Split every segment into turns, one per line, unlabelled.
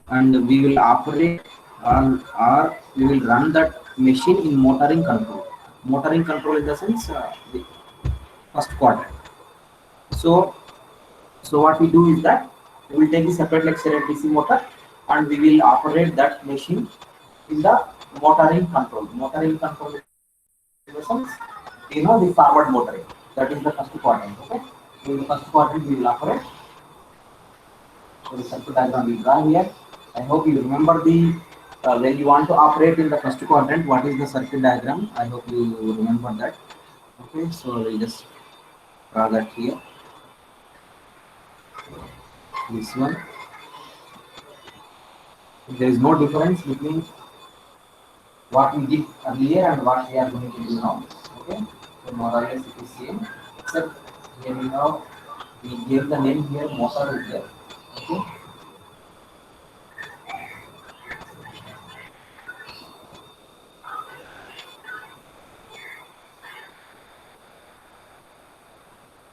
and we will operate or we will run that machine in motoring control. Motoring control in the sense the first quadrant. So, so what we do is that we will take the separate like serial DC motor and we will operate that machine in the motoring control. Motoring control in the sense, the forward motoring. That is the first quadrant. Okay. So in the first quadrant we will operate. So the circuit diagram we draw here. I hope you remember the when you want to operate in the first quadrant, what is the circuit diagram? I hope you remember that. Okay, so we just draw that here. This one. There is no difference between what we did earlier and what we are going to do now. Okay, so more or less it is same. Except here we gave the name here motor is there. Okay,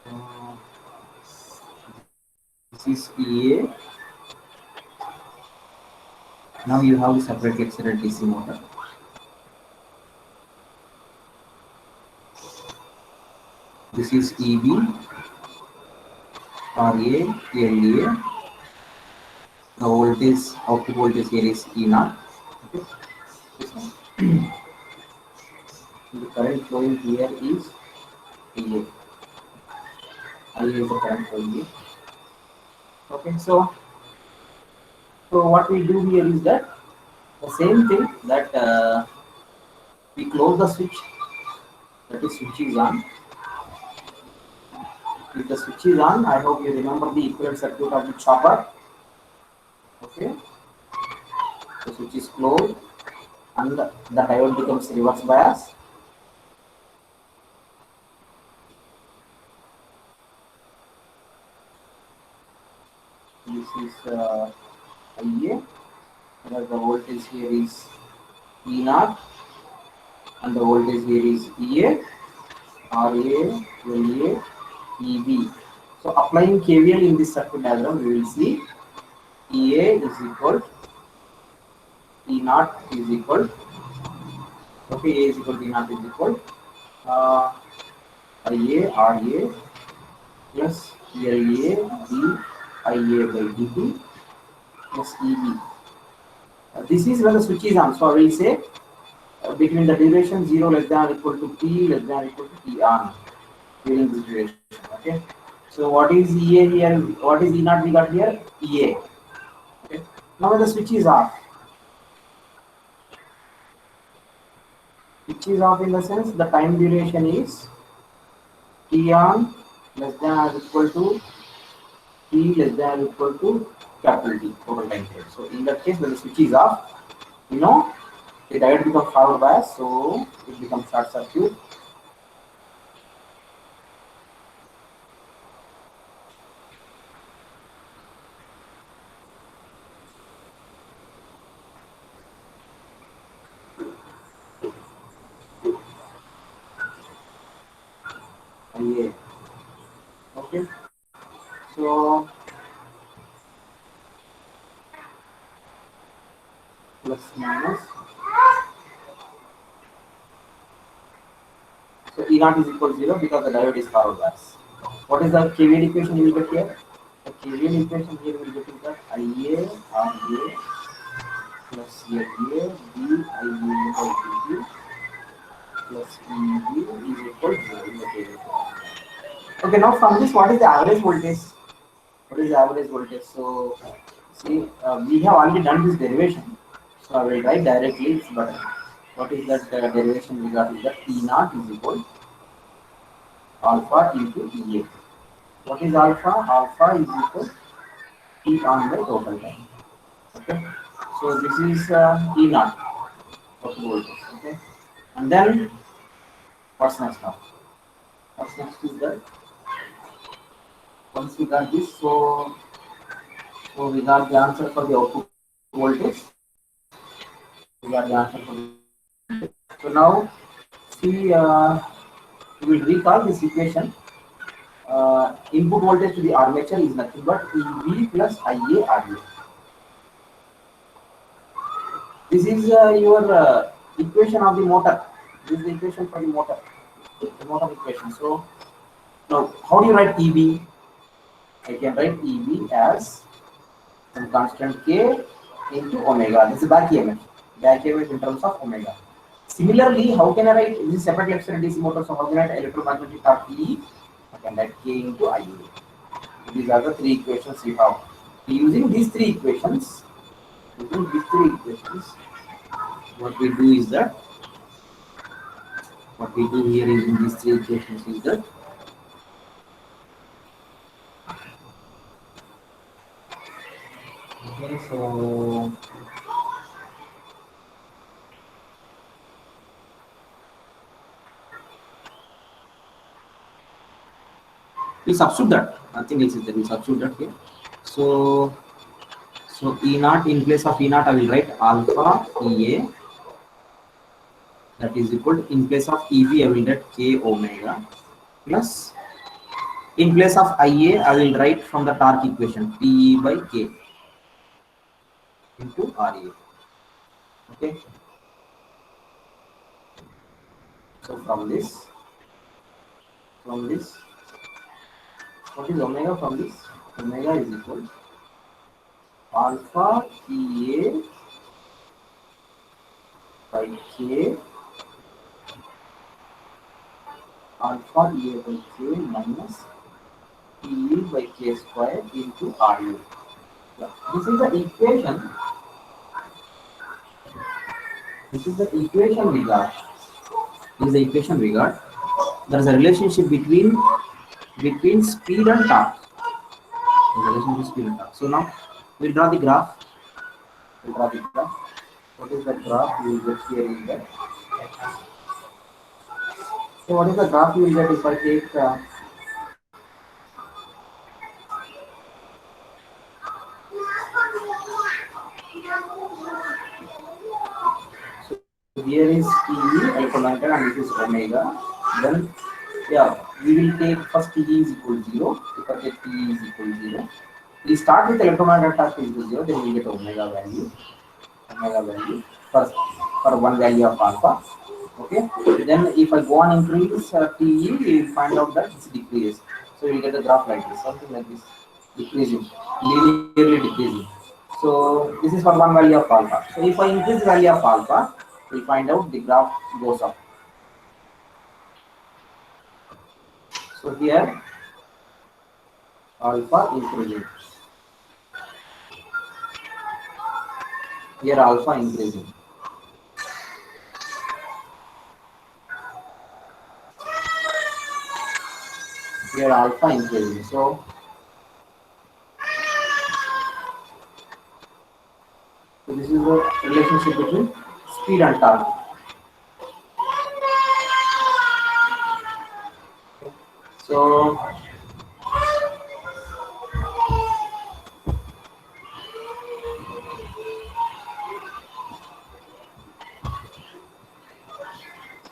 uh, this is EA. Now you have separate accelerated DC motor. This is EB, RA, LA. The voltage, output voltage here is E naught. Okay. The current flowing here is EA. IA is the current flowing here. Okay, so what we do here is that the same thing that we close the switch, that is switch is on. If the switch is on, I hope you remember the equivalent circuit of the chopper. Okay, the switch is closed and the diode becomes reverse bias. This is IA, where the voltage here is E naught and the voltage here is EA, RA, LA, EB. So applying KVL in this circuit diagram, we will see EA is equal, E naught is equal, okay, A is equal to E naught is equal, uh, IA, RA plus LA, D, IA by dt plus EB. This is when the switch is on. So I will say between the duration 0 less than or equal to T less than or equal to T on during this duration. Okay. So what is EA here? What is E naught we got here? EA. Okay. Now when the switch is off, which is off in the sense the time duration is T on less than or equal to T less than or equal to capital T total time period. So in that case when the switch is off, you know the diode becomes forward bias, so it becomes short circuit. IA. Okay. So plus minus. So E naught is equal to 0 because the diode is forward bias. What is the KVL equation you will get here? The KVL equation here will get is that IA RA plus LA D IA equal to D plus EB is equal to 0 in the KVL. Okay, now from this, what is the average voltage? What is the average voltage? So, see, we have already done this derivation. So, I will write directly, it's better. What is that derivation we got is that E naught is equal alpha into EA. What is alpha? Alpha is equal T on by total time. Okay. So, this is E naught of voltage. Okay. And then, what's next now? What's next is that once we got this, so we got the answer for the output voltage. We got the answer for the output voltage. So now, see, we will recall this equation. Input voltage to the armature is nothing but EB plus IA RA. This is your equation of the motor. This is the equation for the motor equation. So now, how do you write EB? I can write EB as some constant K into omega. This is back EMF in terms of omega. Similarly, how can I write this is separate electric DC motor? So how can I write electromagnetic torque E? I can write K into IA. These are the three equations we have. Using these three equations, what we do is that what we do here is in these three equations is that okay, so we substitute that. Nothing else is there. We substitute that here. So E naught in place of E naught, I will write alpha EA. That is equal to, in place of EB, I will write K omega plus in place of IA, I will write from the torque equation PE by K into RA. Okay. So from this, what is omega from this? Omega is equal to alpha EA by K alpha EA by K minus PE by K square into RU. This is the equation. This is the equation we got. This is the equation we got. There is a relationship between speed and torque. Relationship speed and torque. So now we'll draw the graph. What is the graph you will get here is that. So what is the graph you will get if I take so here is T electromagnetic and this is omega. Then yeah, we will take first T is equal to 0. If I take T is equal to 0, we start with electromagnetic torque is equal to 0, then we get omega value first for one value of alpha. Okay, then if I go on increase TE, you will find out that it's decreases. So you will get a graph like this, something like this, decreasing, linearly decreasing. So this is for one value of alpha. So if I increase the value of alpha, we will find out the graph goes up. So here alpha increasing. Here alpha increasing. Here alpha increasing. So this is the relationship between speed and torque. So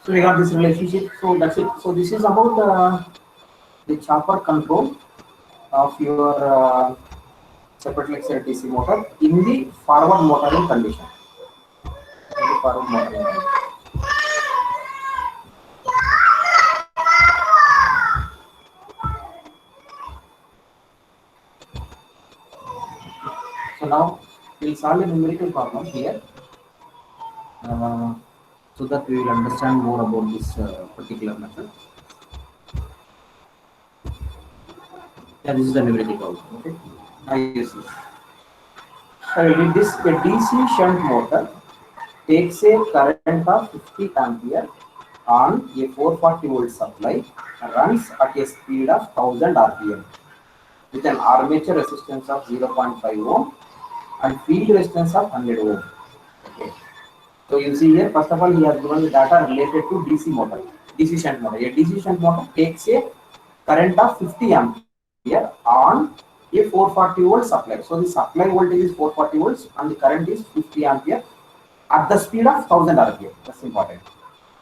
we got this relationship. So that's it. So this is about the chopper control of your separately excited DC motor in the forward motoring condition. So now we'll solve a numerical problem here, so that we will understand more about this particular method. Yeah, this is the numerical problem. Okay. Now you see. With this, a DC shunt motor takes a current of 50 ampere on a 440 volt supply and runs at a speed of 1000 rpm with an armature resistance of 0.5 ohm and field resistance of 100 ohm. Okay. So you see here, first of all, he has given the data related to DC motor, DC shunt motor. A DC shunt motor takes a current of 50 ampere on a 440 volt supply. So the supply voltage is 440 volts and the current is 50 ampere at the speed of 1000 rpm. That's important.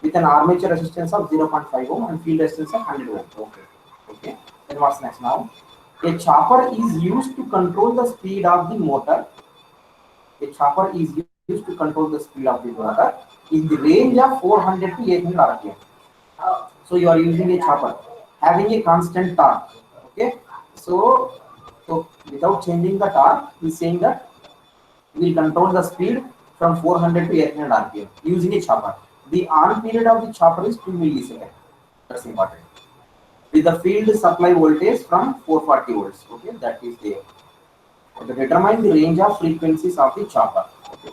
With an armature resistance of 0.5 ohm and field resistance of 100 ohm. Okay. Then what's next now? A chopper is used to control the speed of the motor. A chopper is used to control the speed of the motor in the range of 400 to 800 rpm. So you are using a chopper having a constant torque. Okay, so without changing the torque, he's saying that we will control the speed from 400 to 800 rpm using a chopper. The on period of the chopper is 2 milliseconds. That's important. With the field supply voltage from 440 volts. Okay, that is there. Okay, determine the range of frequencies of the chopper. Okay.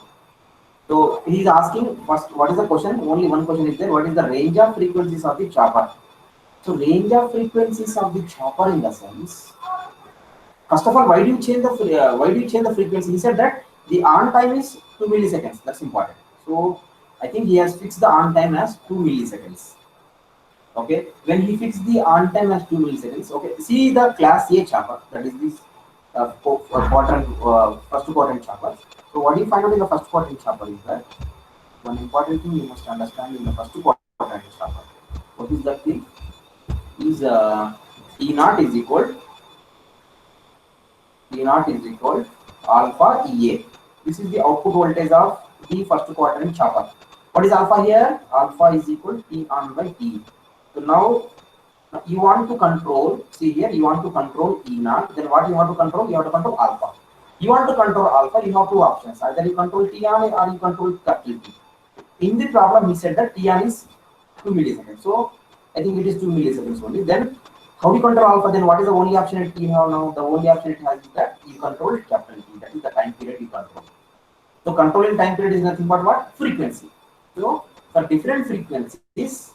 So he is asking first, what is the question? Only one question is there. What is the range of frequencies of the chopper? So range of frequencies of the chopper in the sense. First of all, why do you change the frequency? He said that the on time is 2 milliseconds. That's important. So I think he has fixed the on time as 2 milliseconds. Okay, when he fixed the on time as 2 milliseconds. Okay, see the class A chopper, that is this first quadrant chopper. So what you find out in the first quadrant chopper is that one important thing you must understand in the first quadrant chopper. What is that thing? Is E naught is equal alpha EA. This is the output voltage of the first quadrant chopper. What is alpha here? Alpha is equal T on by T. So now you want to control, see here, you want to control E naught, then what you want to control? You have to control alpha. You want to control alpha, you have two options. Either you control T on or you control capital T. In the problem, he said that T on is 2 milliseconds. So I think it is 2 milliseconds only. Then how do you control alpha? Then what is the only option it you have now? The only option it has is that you control capital T. That is the time period you control. So controlling time period is nothing but what? Frequency. So for different frequencies,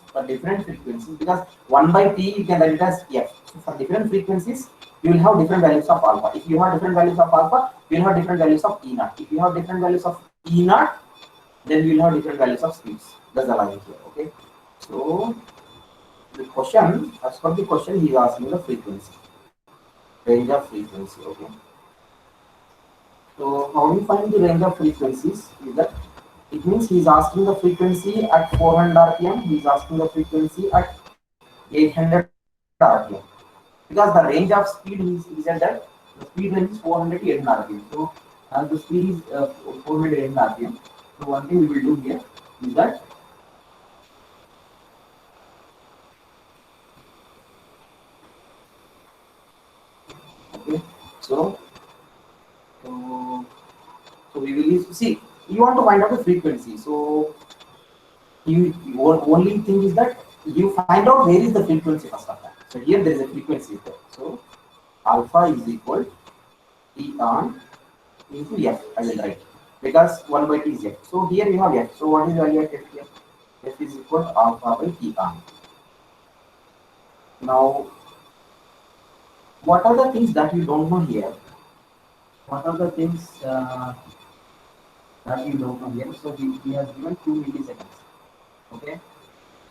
because 1 by T you can write it as F. So for different frequencies, you will have different values of alpha. If you have different values of alpha, you will have different values of E naught. If you have different values of E naught, then you will have different values of speeds. That's the logic here. Okay. So the question, as per the question, he is asking the frequency, range of frequency. Okay. So how do you find the range of frequencies? Is that it means he is asking the frequency at 400 rpm. He is asking the frequency at 800 rpm because the range of speed he said that the speed range is 400 to 800 rpm. So as the speed is 400 to 800 rpm. So one thing we will do here is that okay. So we will use, see, you want to find out the frequency. So your only thing is that you find out where is the frequency first of all. So here there is a frequency there. So alpha is equal T on into F. I will write because 1 by T is F. So here we have F. So what is the value of F here? F is equal to alpha by T on. Now, what are the things that you don't know here? What are the things that you don't know here? So he has given 2 milliseconds. Okay.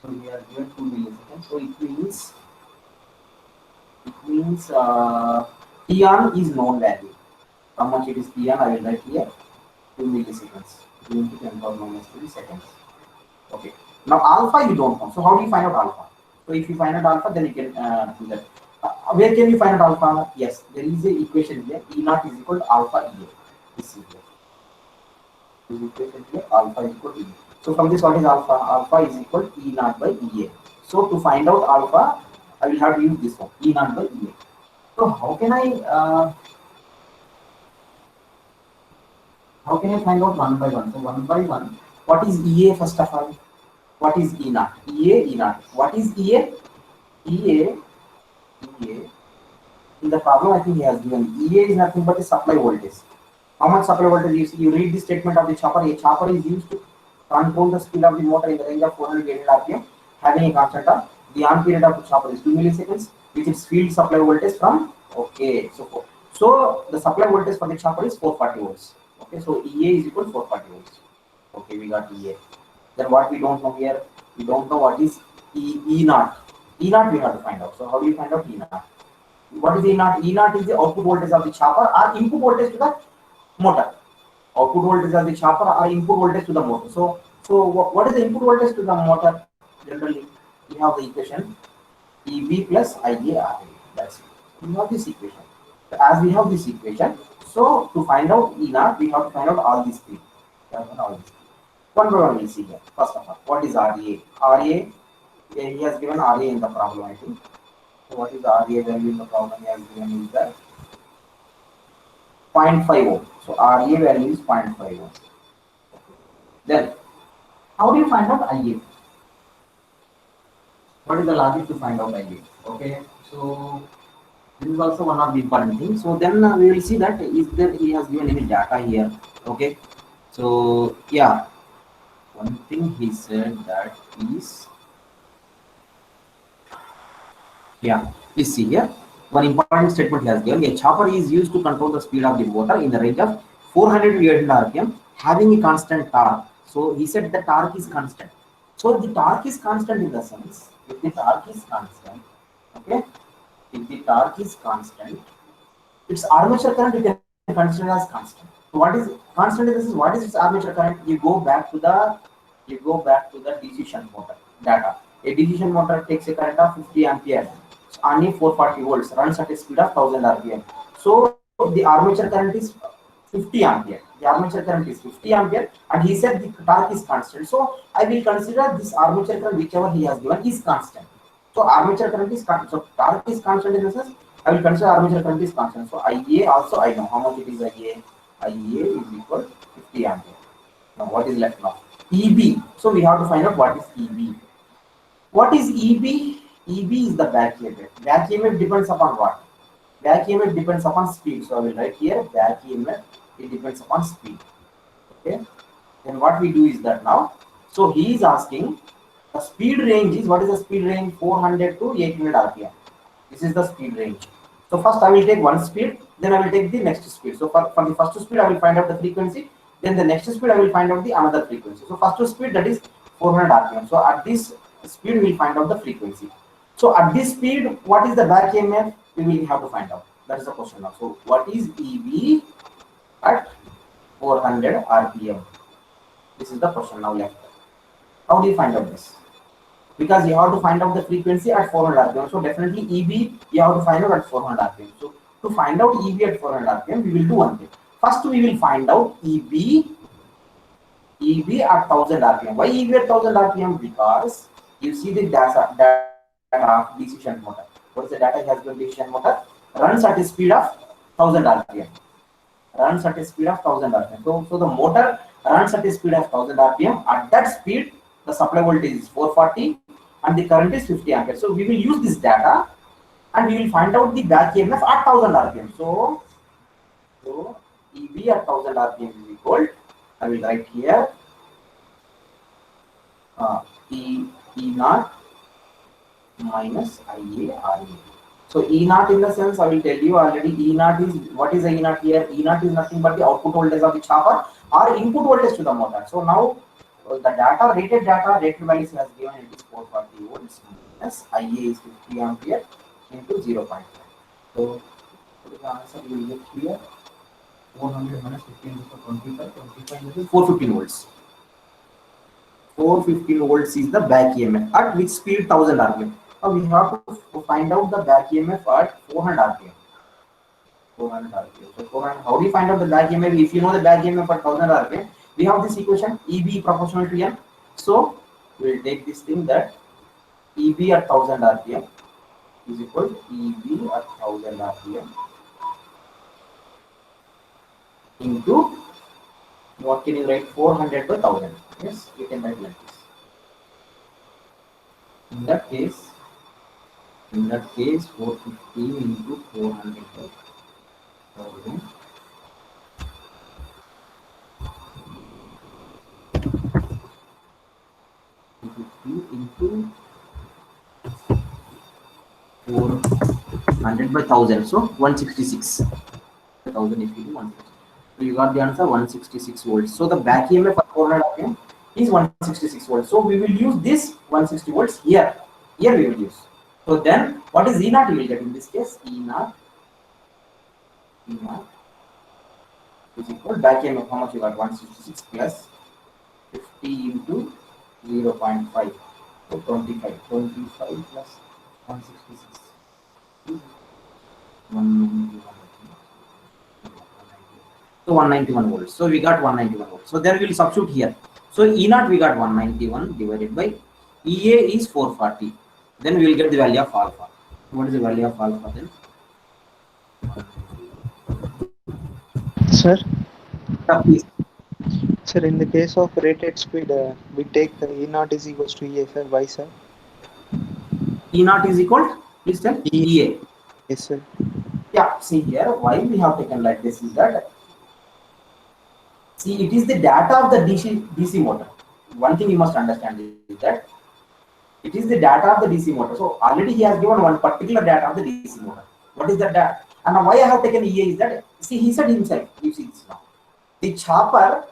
So we are given 2 milliseconds. So it means T on is known value. How much it is T on? I will write here 2 milliseconds. 2 into 10 power minus 3 seconds. Okay. Now alpha you don't know. So how do you find out alpha? So if you find out alpha, then you can do that. Where can you find out alpha? Yes, there is a equation here. E naught is equal to alpha EA. This is here. This equation here. Alpha is equal to E. So from this, what is alpha? Alpha is equal to E naught by EA. So to find out alpha, I will have to use this one, E naught by EA. So how can I find out one by one? So one by one, what is EA first of all? What is E naught? E naught. What is EA? EA. In the problem, I think he has given EA is nothing but a supply voltage. How much supply voltage you see? You read the statement of the chopper. A chopper is used to control the speed of the motor in the range of 400 to 800 rpm, having a constant of the on period of the chopper is 2 milliseconds, which is field supply voltage from okay. So the supply voltage for the chopper is 440 volts. Okay, so EA is equal to 440 volts. Okay, we got EA. Then what we don't know here? We don't know what is E naught. E naught we have to find out. So how do you find out E naught? What is E naught? E naught is the output voltage of the chopper or input voltage to the motor. Output voltage of the chopper or input voltage to the motor. So what is the input voltage to the motor? Generally, we have the equation EB plus IARA. That's it. We have this equation. So as we have this equation, so to find out E naught, we have to find out all these three. One by one we'll see here. First of all, what is RA? RA, he has given RA in the problem, I think. So what is the RA value in the problem he has given is that 0.50. So RA value is 0.50. Then, how do you find out IA? What is the logic to find out IA? Okay, so this is also one of the important things. So then we will see that is there he has given any data here. Okay, so yeah, one thing he said that is please see here. One important statement he has given: a chopper is used to control the speed of the motor in the range of 400 to 800 rpm, having a constant torque. So he said the torque is constant. So the torque is constant in the sense, if the torque is constant, okay, if the torque is constant, its armature current you can consider as constant. So what is constant in this is what is its armature current? You go back to the DC shunt motor data. A DC shunt motor takes a current of 50 ampere on a 440 volts, runs at a speed of 1000 rpm. So the armature current is 50 ampere. The armature current is 50 ampere, and he said the torque is constant. So I will consider this armature current whichever he has given is constant. So armature current is constant. So torque is constant in the sense I will consider armature current is constant. So IA also I know how much it is IA. IA is equal to 50 ampere. Now what is left now? EB. So we have to find out what is EB. What is EB? EB is the back EMF. Back EMF depends upon what? Back EMF depends upon speed. So I will write here back EMF. It depends upon speed. Okay. Then what we do is that now. So he is asking the speed range is what is the speed range? 400 to 800 rpm. This is the speed range. So first I will take one speed, then I will take the next speed. So for the first speed I will find out the frequency, then the next speed I will find out the another frequency. So first speed that is 400 rpm. So at this speed we will find out the frequency. So at this speed, what is the back EMF? We will have to find out. That is the question now. So what is EB at 400 rpm? This is the question now left. How do you find out this? Because you have to find out the frequency at 400 rpm. So definitely EB you have to find out at 400 rpm. So to find out EB at 400 rpm, we will do one thing. First we will find out EB at 1000 rpm. Why EB at 1000 rpm? Because you see the data of DC shunt motor. What is the data? He has given DC shunt motor runs at a speed of 1000 rpm. Runs at a speed of 1000 rpm. So the motor runs at a speed of 1000 rpm. At that speed, the supply voltage is 440 and the current is 50 ampere. So we will use this data and we will find out the back EMF at 1000 rpm. So EB at 1000 rpm is equal. I will write here E naught minus IA RA. So E naught in the sense I will tell you already. E naught is what is the E naught here? E naught is nothing but the output voltage of the chopper or input voltage to the motor. So now the data rated values has given it is 440 volts minus IA is 50 ampere into 0.5. So the answer you will get here 400 minus 15 into 25. 25 is 415 volts. 415 volts is the back EMF at which speed 1000 rpm. Now we have to find out the back EMF at 400 rpm. 400 rpm. So 400, how do you find out the back EMF? If you know the back EMF at 1000 rpm, we have this equation EB proportional to N. So we will take this thing that EB at 1000 rpm is equal to EB at 1000 rpm into what can you write? 400 by 1000. Yes, you can write like this. In that case 450 into 400 by 1000 into 400 by 1000. So 166. 1000 if you do 166. So you got the answer 166 volts. So the back EMF for 400 rpm is 166 volts. So we will use this 160 volts here. Here we will use. So then what is E naught? You will get in this case E naught is equal back EMF. How much you got? 166 plus 50 into 0.5. So 25 plus 166. 190. So 191 volts. So we got 191 volts. So then we will substitute here. So E naught we got 191 divided by EA is 440. Then we will get the value of alpha. What is the value of alpha then?
Sir,
Please.
sir, in the case of rated speed, we take E naught is equals to EA, sir. Why, sir?
E naught is equal to, please tell,
E,
EA.
yes, sir.
Yeah, see here, why we have taken like this is that, see, it is the data of the DC motor. One thing you must understand is that it is the data of the DC motor. So already he has given one particular data of the DC motor. What is that data? And now why I have taken EA is that, see, he said himself, you see this now. The chopper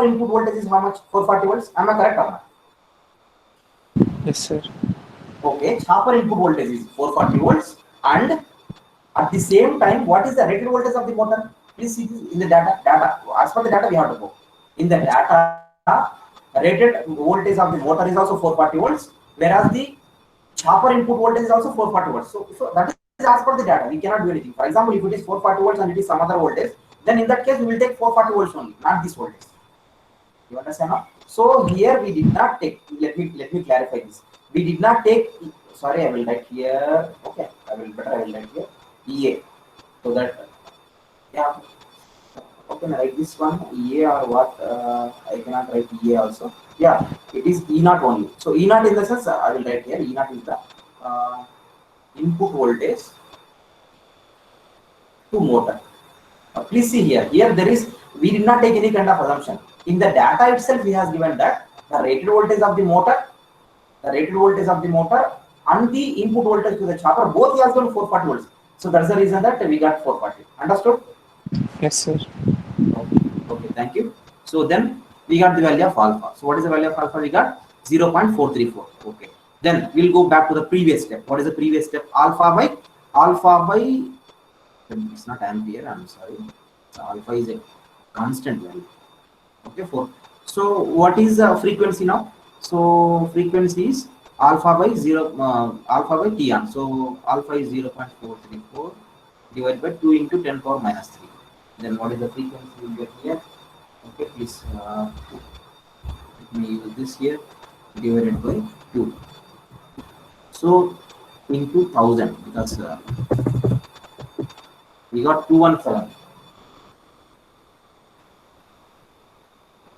input voltage is how much? 440 volts. Am I correct or not?
Yes, sir.
Okay, chopper input voltage is 440 volts, and at the same time, what is the rated voltage of the motor? Please see this in the data. As per the data, we have to go. In the data, rated voltage of the motor is also 440 volts, whereas the chopper input voltage is also 440 volts. So that is as per the data. We cannot do anything. For example, if it is 440 volts and it is some other voltage, then in that case we will take 440 volts only, not this voltage. You understand now? So here we did not take. Let me clarify this. We did not take. Sorry, I will write here. Okay, I will write here EA, so that, yeah. Okay, write this one EA or what? I cannot write EA also. Yeah, it is E naught only. So E naught in the sense, I will write here E naught is the uh, input voltage to motor. Please see here. Here there is, we did not take any kind of assumption. In the data itself, he has given that the rated voltage of the motor, and the input voltage to the chopper, both he has given 440 volts. So that's the reason that we got 440. Understood?
Yes, sir.
Okay, thank you. So then we got the value of alpha. So what is the value of alpha? We got 0.434. Okay. Then we'll go back to the previous step. What is the previous step? Alpha by, it's not ampere, I'm sorry. So alpha is a constant value. Okay, 4. So what is the frequency now? So frequency is alpha by t on. So alpha is 0.434 divided by 2 into 10 power minus 3. Then what is the frequency we get here? Okay, please let me use this here, divided by 2. So into 1000, because we got 217.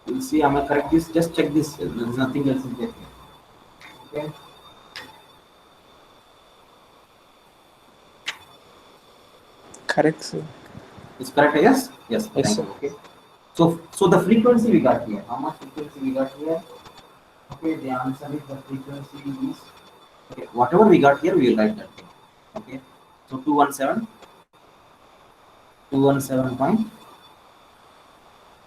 We'll see, am I correct? This, just check this. There is nothing else in there. Okay.
Correct, sir.
It's correct, yes? Yes,
Yes,
thank
sir.
you. Okay. So the frequency we got here. How much frequency we got here? Okay, the answer is the frequency is, okay, whatever we got here, we will write that. Okay. So 217 point.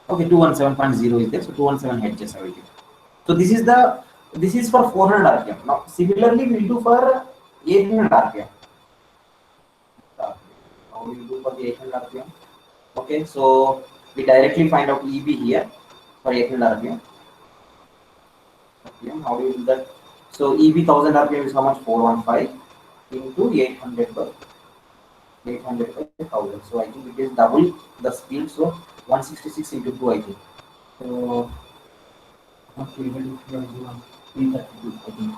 Okay, 217.0 is there. So 217 hertz I will give. So this is for 400 RPM. Now similarly we will do for 800 RPM. How we will do for the 800 RPM? Okay, so we directly find out EB here for 800 RPM. Okay, how do you do that? So EB 1000 RPM is how much? 415 into 800 by 1000. So I think it is double the speed. So 166 into 2 I think. So okay, 332 I think.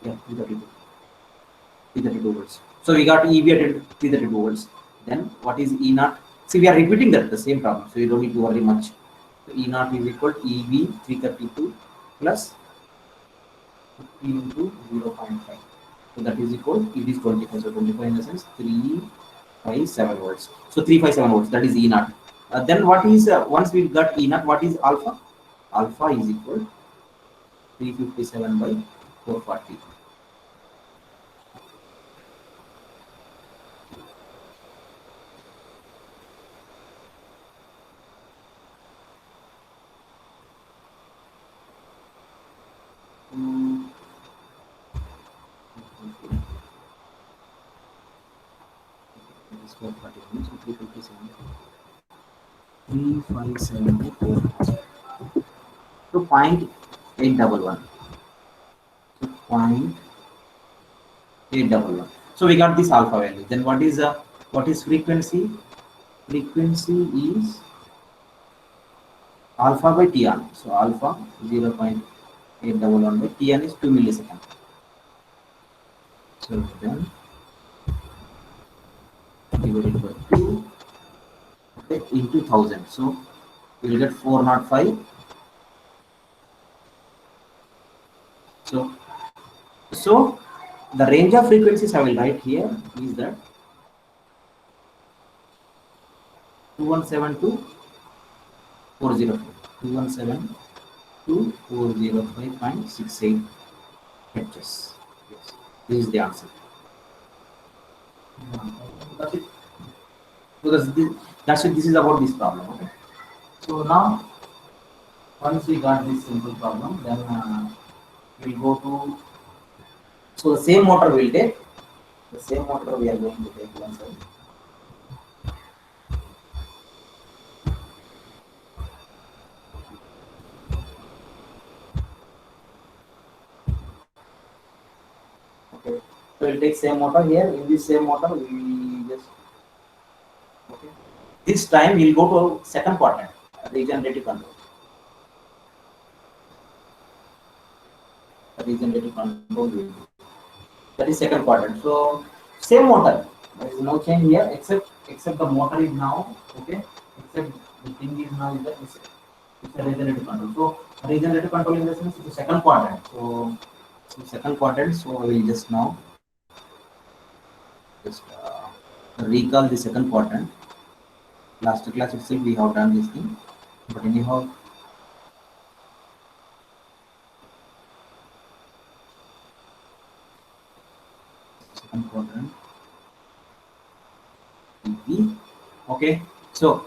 Yeah, 332 volts. So we got EB at 332 volts. Then what is E naught? See, we are repeating that the same problem, so you don't need to worry much. So E naught is equal to EB 332 plus 50 into 0.5. So that is equal, it is 25. So 25 in the sense 357 volts. So 357 volts, that is E naught. Then what is, once we got E naught, what is alpha? Alpha is equal to 357 by 440. So 357. 3574. So 0.811. So 0.811. So we got this alpha value. Then what is frequency? Frequency is alpha by Tn. So alpha 0.811 by Tn is 2 milliseconds. So then divided by 2, okay, into 1000. So we will get 405. So the range of frequencies I will write here is that 2172 405. 2172 405.68 hertz. Yes, this is the answer. That's it. That's it. This is about this problem. Okay. So now, once we got this simple problem, then we'll go to. So the same motor we'll take. The same motor we are going to take once again. Okay. So we'll take same motor here. In this same motor, we just okay. This time we'll go to second quadrant, regenerative control. Regenerative control will do. That is second quadrant. So same motor. There is no change here except the motor is now okay. Except the thing is now is that it's a regenerative control. So regenerative control in the sense it's the second quadrant. So second quadrant. So I will just now just recall the second quadrant. Last class itself we have done this thing, but anyhow. Second quadrant. Okay, so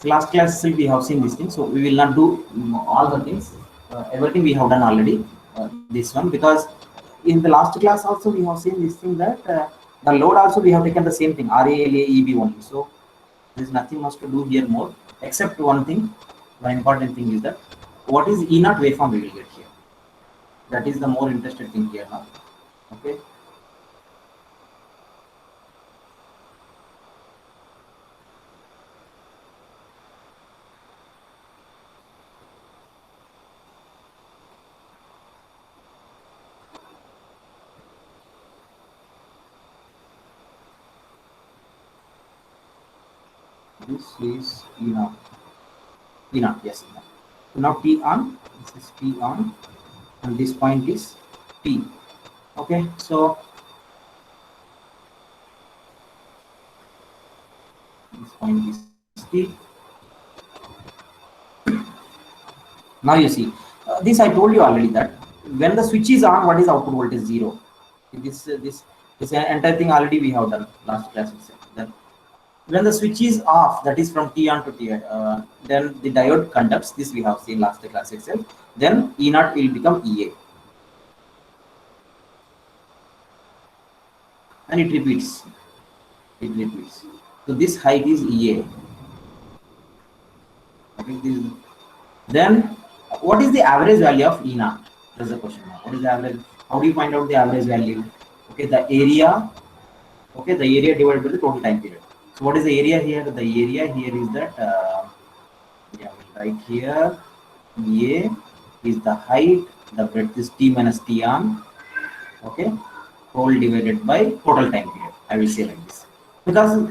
last class itself we have seen this thing, so we will not do all the things. Everything we have done already. This one, because in the last class also we have seen this thing that the load also we have taken the same thing, RALA only. So there is nothing much to do here more, except one thing. One important thing is that what is E naught waveform we will get here. That is the more interested thing here now. Okay. This is E naught. E naught, yes. E naught. So now T on. This is T on, and this point is T. Okay, so this point is T. Now you see, this I told you already that when the switch is on, what is output voltage? 0. This entire thing already we have done last class itself. That when the switch is off, that is from T on to T, then the diode conducts. This we have seen last class itself. Then E naught will become EA, and it repeats. It repeats. So this height is EA. Okay, then what is the average value of E naught? That's the question now. What is the average? How do you find out the average value? Okay, the area. Okay, the area divided by the total time period. So what is the area here? The area here is that yeah, right here. A is the height. The breadth is T minus T on. Okay, whole divided by total time period. I will say like this because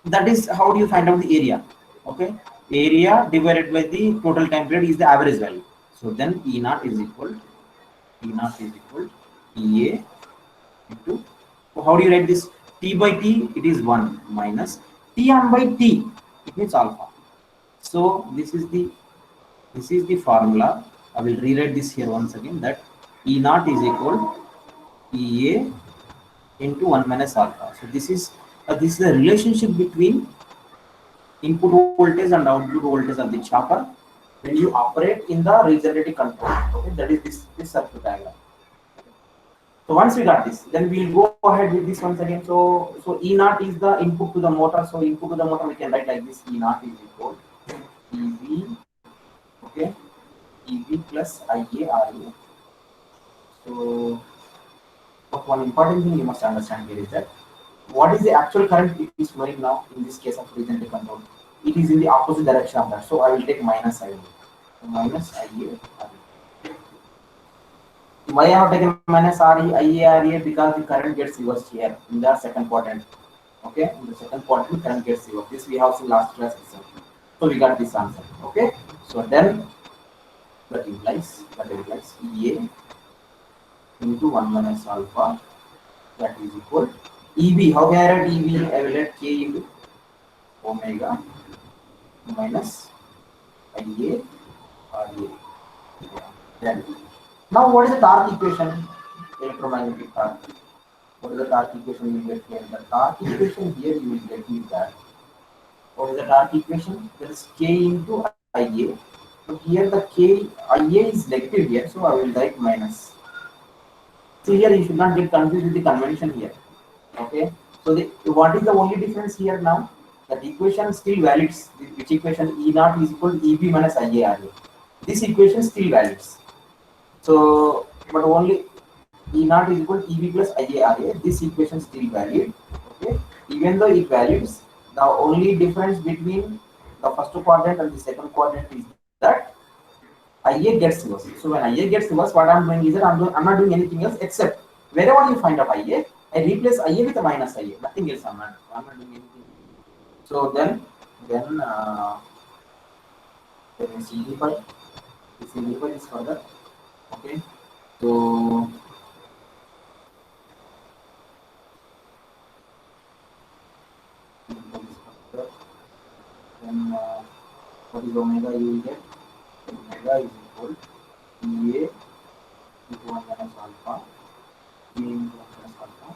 that is how do you find out the area? Okay, area divided by the total time period is the average value. So then E naught is equal EA into, so how do you write this? T by T, it is 1 minus T on by T, it means alpha. So this is the formula. I will rewrite this here once again, that E naught is equal EA into 1 minus alpha. So this is the relationship between input voltage and output voltage of the chopper when you operate in the regenerative control. Okay, that is this circuit diagram. So once we got this, then we'll go ahead with this once again. So E naught is the input to the motor. So input to the motor we can write like this: E naught is equal EV, okay, EV plus IA RA. So But one important thing you must understand here is that what is the actual current it is flowing now in this case of regenerative control? It is in the opposite direction of that. So I will take minus IA. So minus IA. Why I have taken minus RE, IA, RE? Because the current gets reversed here in the second quadrant. Okay, in the second quadrant, current gets reversed. This we have seen last class itself. So we got this answer. Okay, so then that implies EA into 1 minus alpha, that is equal EB. How can I write EB? I will write K into omega minus IA RA. Then now what is the torque equation? Electromagnetic torque. What is the torque equation you will get here? The torque equation here you will get is that what is the torque equation? That is K into IA. So here the K IA is negative here, so I will write minus. So here you should not get confused with the convention here. Okay. So what is the only difference here now? That equation still valids. Which equation? E naught is equal to EB minus IA RA. This equation still valids. So, but only E naught is equal to EB plus IA RA. This equation still valid. Okay. Even though it valids, the only difference between the first quadrant and the second quadrant is that IA gets reversed. So when IA gets reversed, what I'm doing is that I'm not doing anything else except wherever you find out IA, I replace IA with a minus IA. Nothing else. I'm not doing anything. So then we simplify. We simplify this further. Okay. So then what is omega you will get? Omega is equal to EA into 1 minus alpha, E into 1 minus alpha,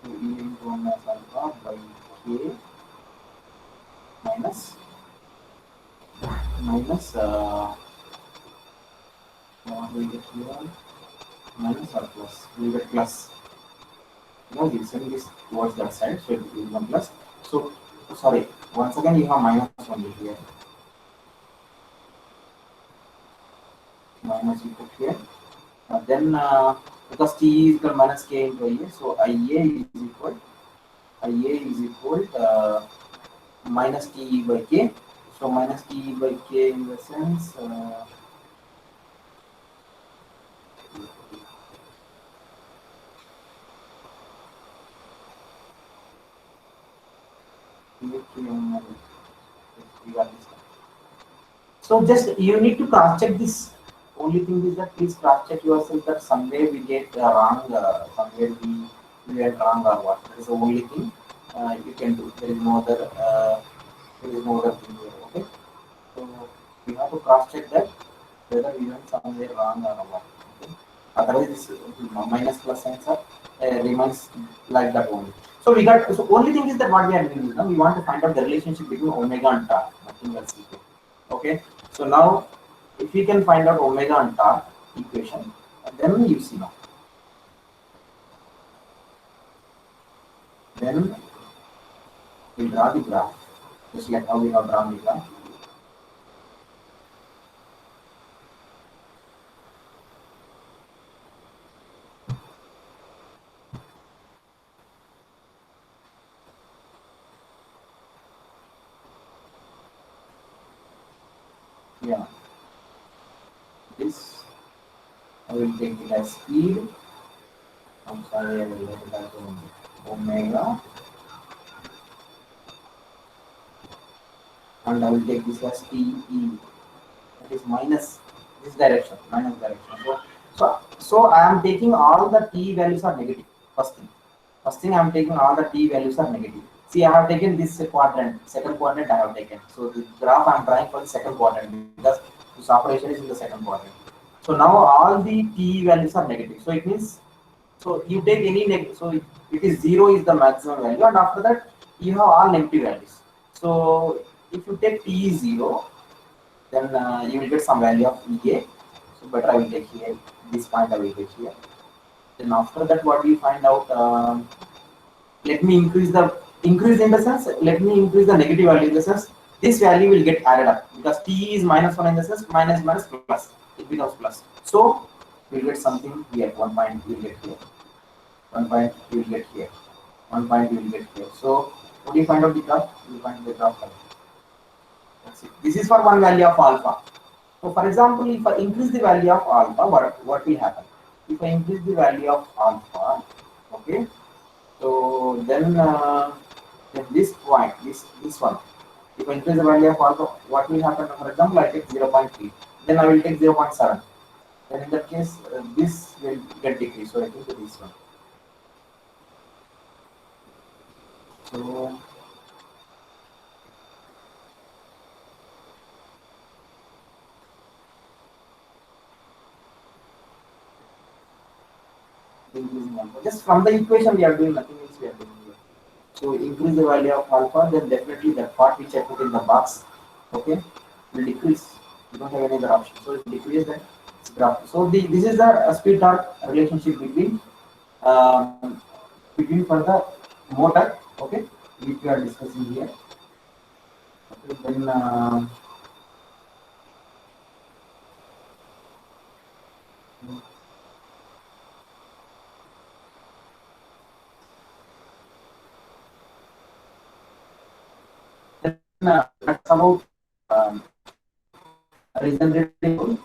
to E into 1 minus alpha by K minus what will get here? Minus or plus? We will get plus. Now we send this towards that side, so it will become plus. So sorry, once again you have minus only here. Minus you put here. Then because T is equal to minus K into IA, so IA is equal minus T by K. So minus T by K in the sense so just you need to cross check this. Only thing is that please cross check yourself that somewhere we get wrong, somewhere we get wrong or what. That is the only thing you can do. There is no other thing here. Okay, so we have to cross check that whether we went somewhere wrong or what. Okay, otherwise this minus plus signs are remains like that only. So we got, so only thing is that what we are doing is now we want to find out the relationship between omega and torque, nothing else. Okay, so now if we can find out omega and torque equation, then you see now. Then we draw the graph, just like how we have drawn the graph. Yeah, this I will take it as speed. I'm sorry, I will take it as omega, and I will take this as TE. That is minus this direction, minus direction. So I am taking all the T values are negative. First thing I am taking all the T values are negative. See, I have taken this quadrant, second quadrant I have taken. So the graph I am trying for the second quadrant because this operation is in the second quadrant. So now all the T values are negative. So it means, so you take any negative, so it is 0 is the maximum value, and after that you have all negative values. So if you take T is 0, then you will get some value of EA. So better I will take here, this point I will take here. Then after that what we find out, let me increase in the sense, let me increase the negative value in the sense, this value will get added up because T is -1 in the sense minus plus. it becomes plus. So we'll get something here, 1 point we'll get here, 1 point we'll get here, 1 point we'll get here. So what do you find out the graph? You find the graph. That's it. This is for one value of alpha. So for example, if I increase the value of alpha, what will happen? If I increase the value of alpha, okay, so then this point, this one, if I increase the value of alpha, what will happen? For example, I take 0.3, then I will take 0.7. Then in that case, this will get decreased. So I think this one. So increasing alpha. Just from the equation we are doing, nothing else we are doing here. So increase the value of alpha, then definitely that part which I put in the box, okay, will decrease. You don't have any other option. So it decrease that graph. So this is the speed torque relationship um, between for the motor, okay, which we are discussing here. Okay, then that's about regenerative